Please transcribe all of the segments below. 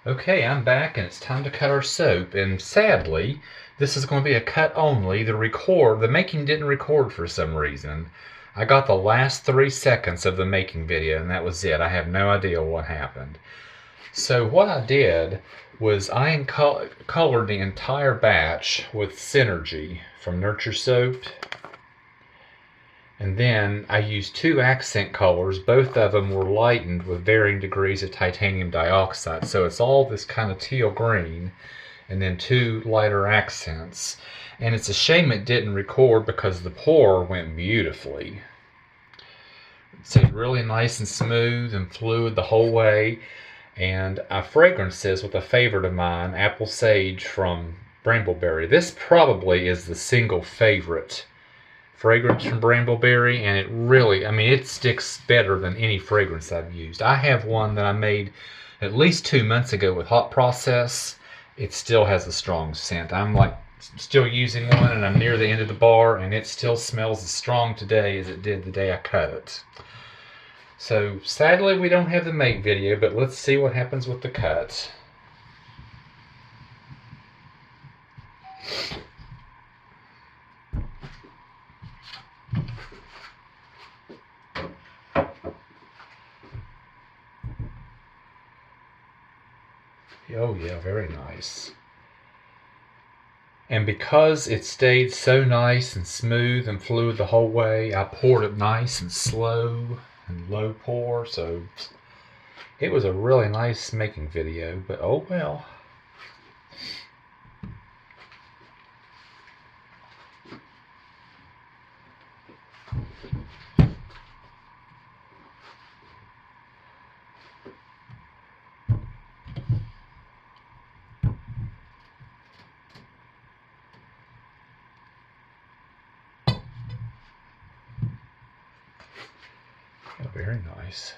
Okay, I'm back and it's time to cut our soap. And sadly, this is going to be a cut only. The making didn't record for some reason. I got the last 3 seconds of the making video and that was it. I have no idea what happened. So what I did was I colored the entire batch with Synergy from Nurture Soap. And then I used 2 accent colors. Both of them were lightened with varying degrees of titanium dioxide. So it's all this kind of teal green and then 2 lighter accents. And it's a shame it didn't record because the pour went beautifully. It stayed really nice and smooth and fluid the whole way. And fragrances with a favorite of mine, Apple Sage from Brambleberry. This probably is the single favorite fragrance from Brambleberry, and it really, it sticks better than any fragrance I've used. I have one that I made at least 2 months ago with hot process. It still has a strong scent. I'm still using one and I'm near the end of the bar and it still smells as strong today as it did the day I cut it. So sadly we don't have the make video, but let's see what happens with the cut. Oh yeah, very nice. And because it stayed so nice and smooth and fluid the whole way, I poured it nice and slow and low pour, so it was a really nice making video, but oh well. Oh, very nice.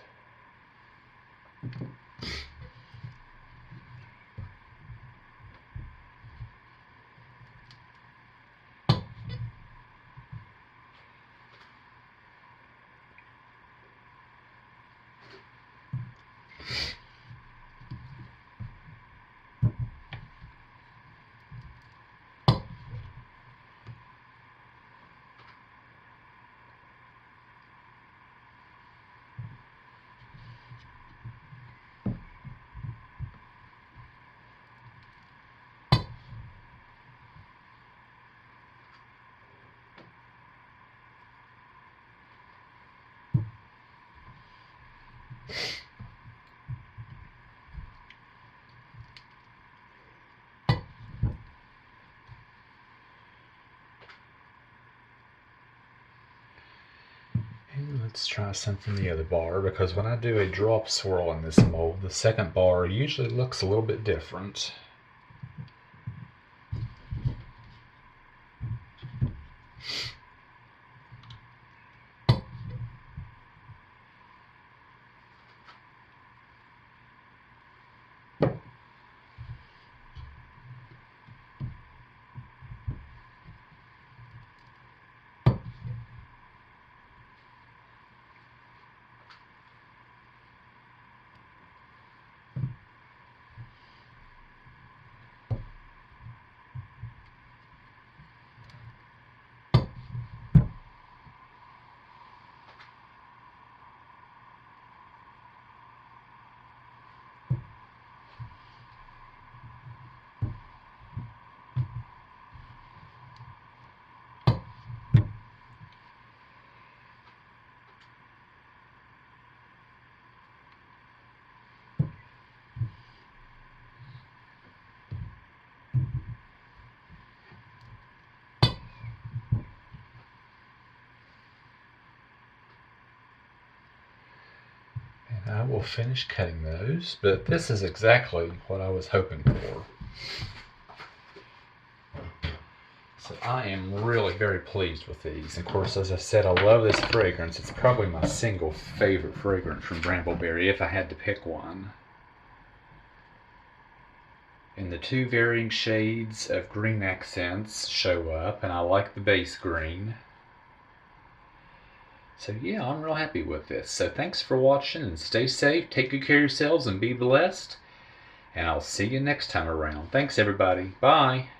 And let's try some from the other bar, because when I do a drop swirl in this mold, the second bar usually looks a little bit different. I will finish cutting those, but this is exactly what I was hoping for. So I am really very pleased with these. Of course, as I said, I love this fragrance. It's probably my single favorite fragrance from Brambleberry if I had to pick one. And the 2 varying shades of green accents show up, and I like the base green. So yeah, I'm real happy with this. So thanks for watching and stay safe, take good care of yourselves and be blessed. and I'll see you next time around. Thanks, everybody. Bye.